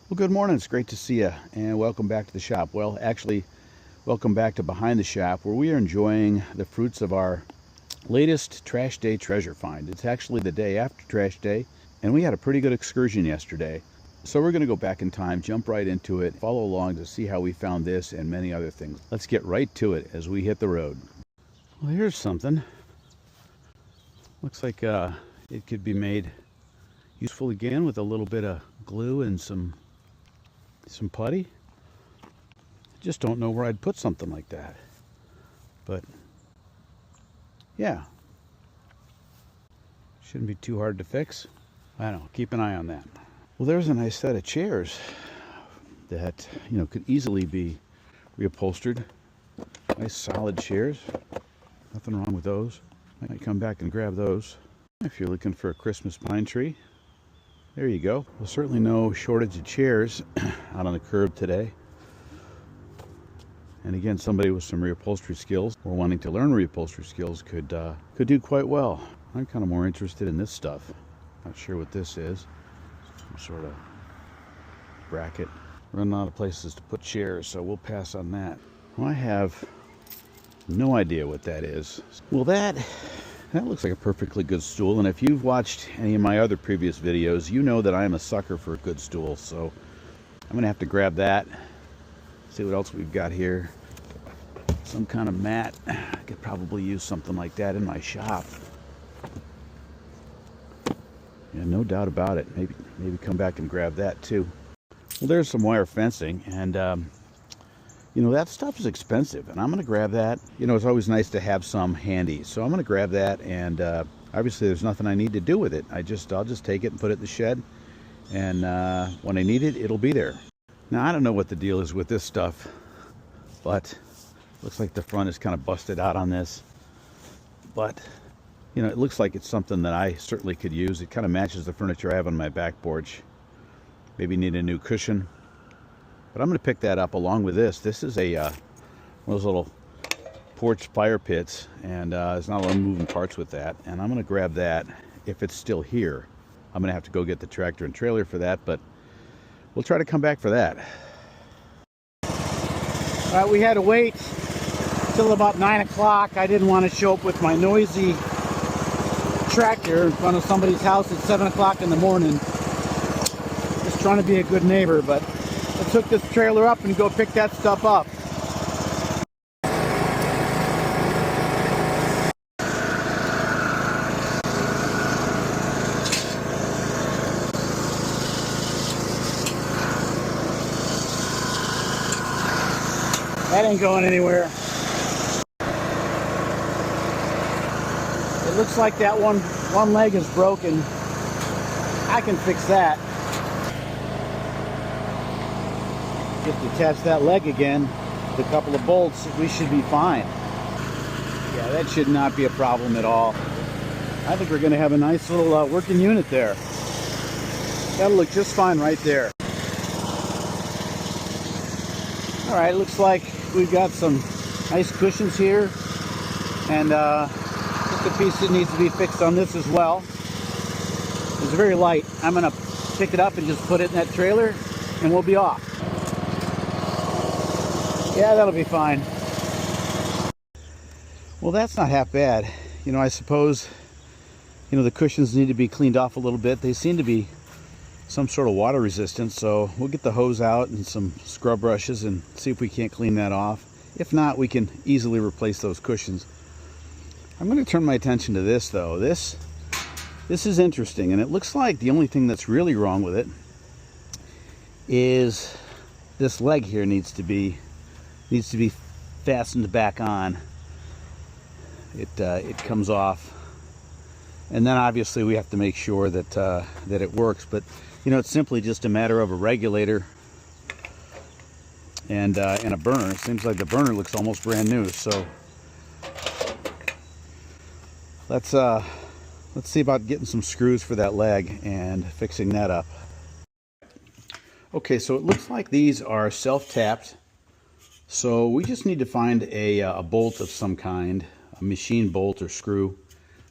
Well, good morning. It's great to see you, and welcome back to the shop. Well, actually, welcome back to Behind the Shop, where we are enjoying the fruits of our latest Trash Day treasure find. It's actually the day after Trash Day, and we had a pretty good excursion yesterday. So we're going to go back in time, jump right into it, follow along to see how we found this and many other things. Let's get right to it as we hit the road. Well, here's something. Looks like it could be made useful again with a little bit of glue and some putty. Just don't know where I'd put something like that, but yeah, shouldn't be too hard to fix. I don't know, keep an eye on that. Well, there's a nice set of chairs that could easily be reupholstered. Nice solid chairs, nothing wrong with those. Might come back and grab those if you're looking for a Christmas pine tree. There you go. Well, certainly no shortage of chairs out on the curb today. And again, somebody with some reupholstery skills or wanting to learn reupholstery skills could do quite well. I'm kind of more interested in this stuff. Not sure what this is. Some sort of bracket. Running out of places to put chairs, so we'll pass on that. Well, I have no idea what that is. Well, that looks like a perfectly good stool, and if you've watched any of my other previous videos, you know that I am a sucker for a good stool, so I'm gonna have to grab that. See what else we've got here. Some kind of mat. I could probably use something like that in my shop. Yeah, no doubt about it. Maybe come back and grab that too. Well, there's some wire fencing, and that stuff is expensive, and I'm going to grab that. It's always nice to have some handy, so I'm going to grab that, and obviously there's nothing I need to do with it. I'll just take it and put it in the shed, and when I need it, it'll be there. Now, I don't know what the deal is with this stuff, but looks like the front is kind of busted out on this, but it looks like it's something that I certainly could use. It kind of matches the furniture I have on my back porch. Maybe need a new cushion. But I'm going to pick that up along with this. This is one of those little porch fire pits, and there's not a lot of moving parts with that. And I'm going to grab that if it's still here. I'm going to have to go get the tractor and trailer for that, but we'll try to come back for that. All right, we had to wait till about 9 o'clock. I didn't want to show up with my noisy tractor in front of somebody's house at 7 o'clock in the morning. Just trying to be a good neighbor, but let's hook this trailer up and go pick that stuff up. That ain't going anywhere. It looks like that one leg is broken. I can fix that. Just attach that leg again with a couple of bolts. We should be fine. Yeah, that should not be a problem at all. I think we're going to have a nice little working unit there. That'll look just fine right there. All right, looks like we've got some nice cushions here, and just a piece that needs to be fixed on this as well. It's very light. I'm going to pick it up and just put it in that trailer, and we'll be off. Yeah, that'll be fine. Well, that's not half bad. I suppose, the cushions need to be cleaned off a little bit. They seem to be some sort of water resistant, so we'll get the hose out and some scrub brushes and see if we can't clean that off. If not, we can easily replace those cushions. I'm going to turn my attention to this, though. This is interesting, and it looks like the only thing that's really wrong with it is this leg here needs to be fastened back on. It comes off, and then obviously we have to make sure that it works. But it's simply just a matter of a regulator and a burner. It seems like the burner looks almost brand new. So let's see about getting some screws for that leg and fixing that up. Okay, so it looks like these are self-tapped. So we just need to find a bolt of some kind, a machine bolt or screw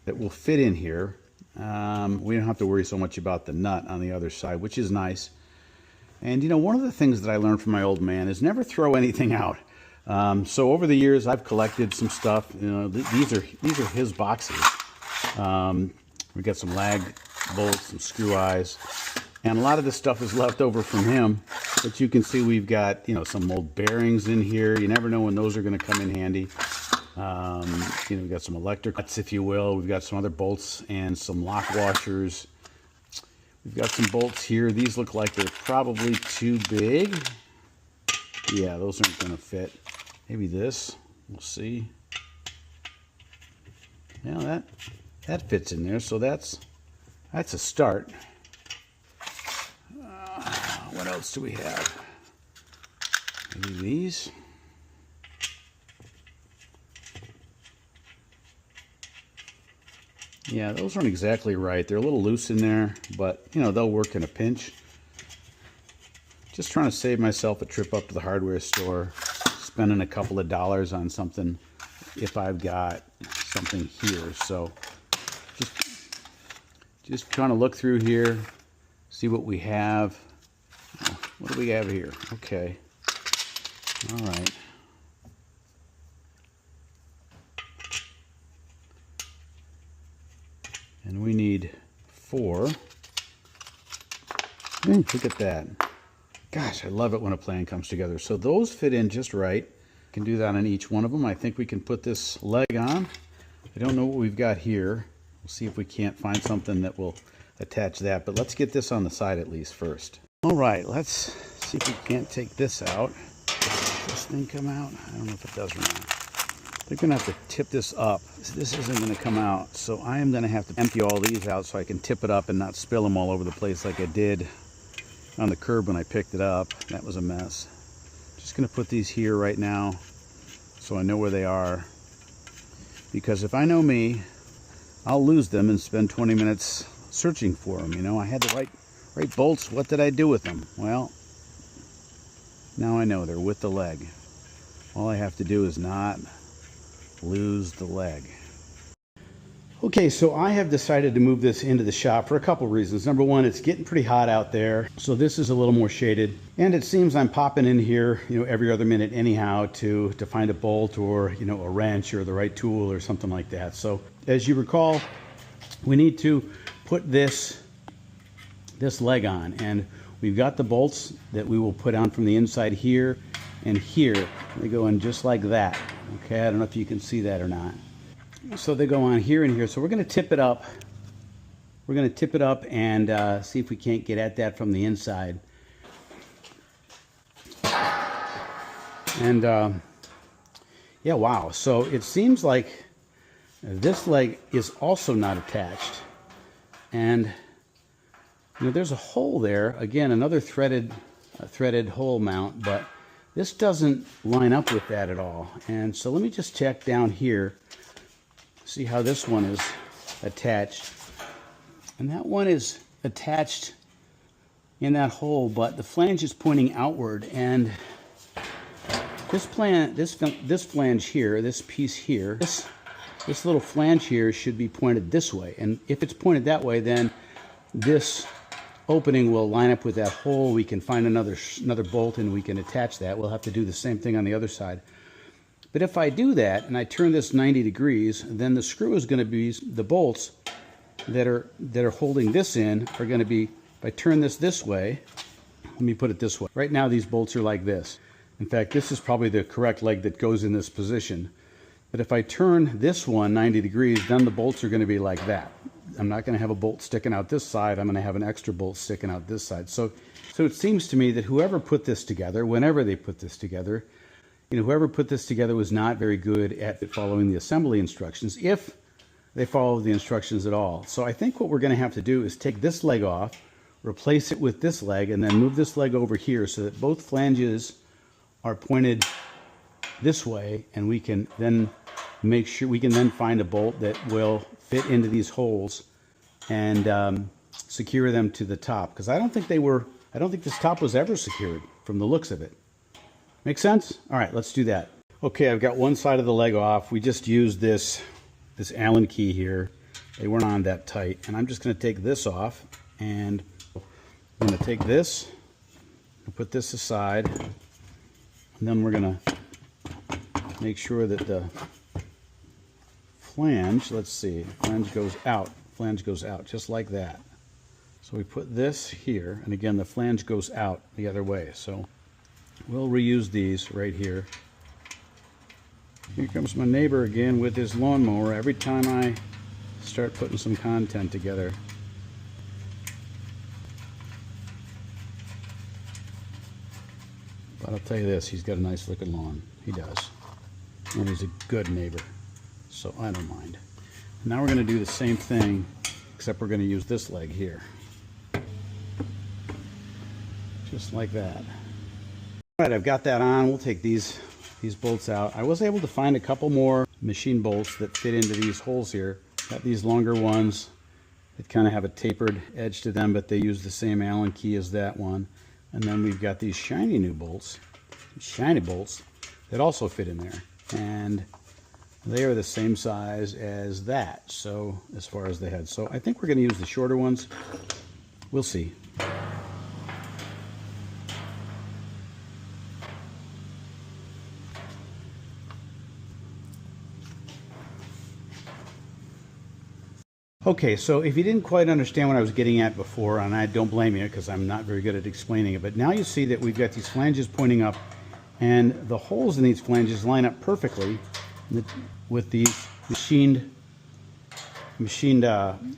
that will fit in here. We don't have to worry so much about the nut on the other side, which is nice. And you know, one of the things that I learned from my old man is never throw anything out. So over the years, I've collected some stuff. You know, these are his boxes. We've got some lag bolts, some screw eyes, and a lot of this stuff is left over from him. But you can see we've got, you know, some old bearings in here. You never know when those are going to come in handy. You know, we've got some electric nuts, if you will. We've got some other bolts and some lock washers. We've got some bolts here. These look like they're probably too big. Yeah, those aren't going to fit. Maybe this. We'll see. Yeah, that fits in there. So that's a start. What else do we have? Maybe these. Yeah, those aren't exactly right. They're a little loose in there, but you know, they'll work in a pinch. Just trying to save myself a trip up to the hardware store, spending a couple of dollars on something if I've got something here. So just trying to look through here, see what we have. What do we have here? Okay. All right. And we need 4. Look at that. Gosh, I love it when a plan comes together. So those fit in just right. Can do that on each one of them. I think we can put this leg on. I don't know what we've got here. We'll see if we can't find something that will attach that. But let's get this on the side at least first. All right, let's see if we can't take this out. Does this thing come out? I don't know if it does or not. They're going to have to tip this up. This isn't going to come out, so I am going to have to empty all these out so I can tip it up and not spill them all over the place like I did on the curb when I picked it up. That was a mess. Just going to put these here right now so I know where they are. Because if I know me, I'll lose them and spend 20 minutes searching for them. You know, I had the right bolts. What did I do with them? Well, now I know they're with the leg. All I have to do is not lose the leg. Okay, so I have decided to move this into the shop for a couple reasons. Number one, it's getting pretty hot out there, so this is a little more shaded, and it seems I'm popping in here, you know, every other minute anyhow to find a bolt or, you know, a wrench or the right tool or something like that. So as you recall, we need to put this leg on, and we've got the bolts that we will put on from the inside here and here. They go in just like that. Okay, I don't know if you can see that or not. So they go on here and here. So we're going to tip it up. We're going to tip it up and see if we can't get at that from the inside. And yeah, wow. So it seems like this leg is also not attached. And you know, there's a hole there. Again, another threaded hole mount, but this doesn't line up with that at all. And so let me just check down here, see how this one is attached. And that one is attached in that hole, but the flange is pointing outward. And this flange here, this piece here, this little flange here should be pointed this way. And if it's pointed that way, then this opening will line up with that hole. We can find another bolt and we can attach that. We'll have to do the same thing on the other side. But if I do that and I turn this 90 degrees, then the screw is going to be, the bolts that are holding this in are going to be, if I turn this way, let me put it this way. Right now these bolts are like this. In fact, this is probably the correct leg that goes in this position. But if I turn this one 90 degrees, then the bolts are going to be like that. I'm not going to have a bolt sticking out this side. I'm going to have an extra bolt sticking out this side. So it seems to me that whoever put this together, whenever they put this together, you know, whoever put this together was not very good at following the assembly instructions, if they follow the instructions at all. So I think what we're going to have to do is take this leg off, replace it with this leg, and then move this leg over here so that both flanges are pointed this way, and we can then make sure we can then find a bolt that will fit into these holes and secure them to the top, because I don't think this top was ever secured from the looks of it. Make sense? All right, let's do that. Okay, I've got one side of the leg off. We just used this Allen key here. They weren't on that tight, and I'm just going to take this off, and I'm going to take this We'll put this aside, and then we're going to make sure that the flange, let's see, flange goes out just like that. So we put this here, and again the flange goes out the other way. So we'll reuse these right here. Here comes my neighbor again with his lawnmower every time I start putting some content together. But I'll tell you this, he's got a nice looking lawn. He does. And he's a good neighbor, so I don't mind. Now we're going to do the same thing, except we're going to use this leg here. Just like that. All right, I've got that on. We'll take these bolts out. I was able to find a couple more machine bolts that fit into these holes here. Got these longer ones that kind of have a tapered edge to them, but they use the same Allen key as that one. And then we've got these shiny new bolts, shiny bolts, that also fit in there. And they are the same size as that, so as far as the head. So I think we're going to use the shorter ones. We'll see. Okay, so if you didn't quite understand what I was getting at before, and I don't blame you because I'm not very good at explaining it, but now you see that we've got these flanges pointing up, and the holes in these flanges line up perfectly with these machined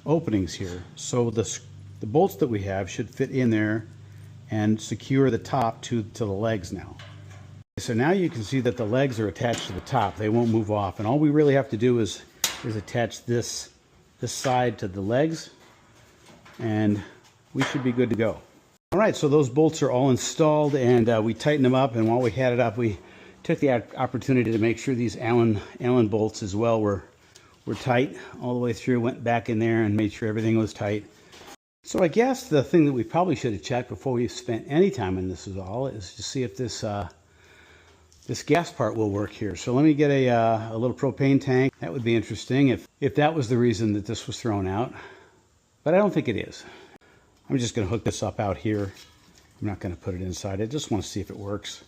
openings here. So the bolts that we have should fit in there and secure the top to the legs now. So now you can see that the legs are attached to the top. They won't move off, and all we really have to do is attach this side to the legs, and we should be good to go. All right, so those bolts are all installed, and we tightened them up, and while we had it up, we took the opportunity to make sure these Allen bolts as well were tight all the way through. Went back in there and made sure everything was tight. So I guess the thing that we probably should have checked before we spent any time in this is to see if this gas part will work here. So let me get a little propane tank. That would be interesting if that was the reason that this was thrown out. But I don't think it is. I'm just going to hook this up out here. I'm not going to put it inside. I just want to see if it works.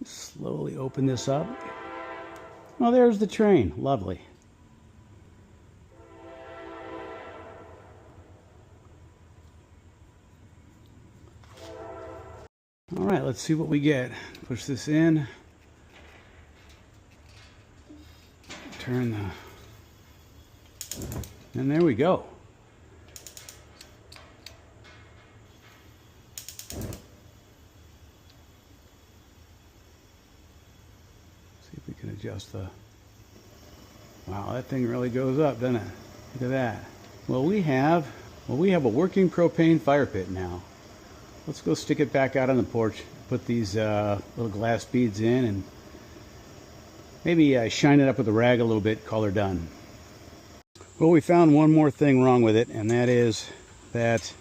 Slowly open this up. Oh, there's the train. Lovely. All right, let's see what we get. Push this in. Turn and there we go. See if we can adjust the... Wow, that thing really goes up, doesn't it? Look at that. Well, we have a working propane fire pit now. Let's go stick it back out on the porch, put these little glass beads in, and maybe shine it up with a rag a little bit, call her done. Well, we found one more thing wrong with it, and that is that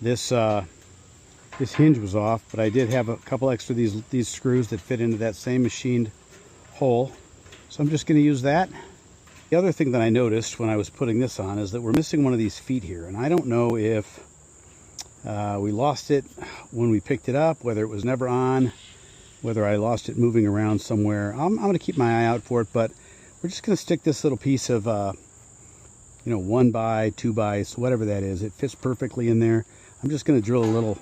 this hinge was off, but I did have a couple extra these screws that fit into that same machined hole. So I'm just going to use that. The other thing that I noticed when I was putting this on is that we're missing one of these feet here, and I don't know if we lost it when we picked it up, whether it was never on, whether I lost it moving around somewhere. I'm going to keep my eye out for it, but we're just going to stick this little piece of 1 by 2 by, so whatever that is. It fits perfectly in there. I'm just going to drill a little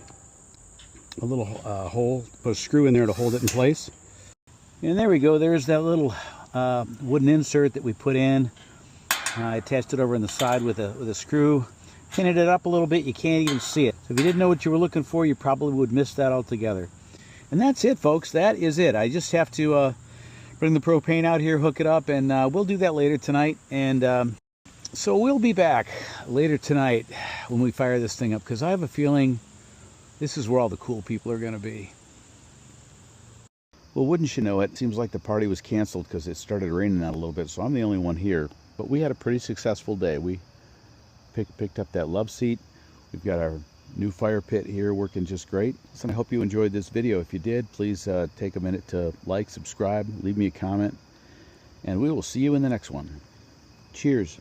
hole, put a screw in there to hold it in place. And there we go. There's that little wooden insert that we put in. I attached it over on the side with a screw. Pinning it up a little bit, you can't even see it. So if you didn't know what you were looking for, you probably would miss that altogether. And that's it, folks. That is it. I just have to bring the propane out here, hook it up, and we'll do that later tonight. And so we'll be back later tonight when we fire this thing up, because I have a feeling this is where all the cool people are going to be. Well, wouldn't you know it, seems like the party was canceled because it started raining out a little bit, so I'm the only one here. But we had a pretty successful day. We picked up that love seat. We've got our new fire pit here working just great. So I hope you enjoyed this video. If you did, please take a minute to like, subscribe, leave me a comment, and we will see you in the next one. Cheers.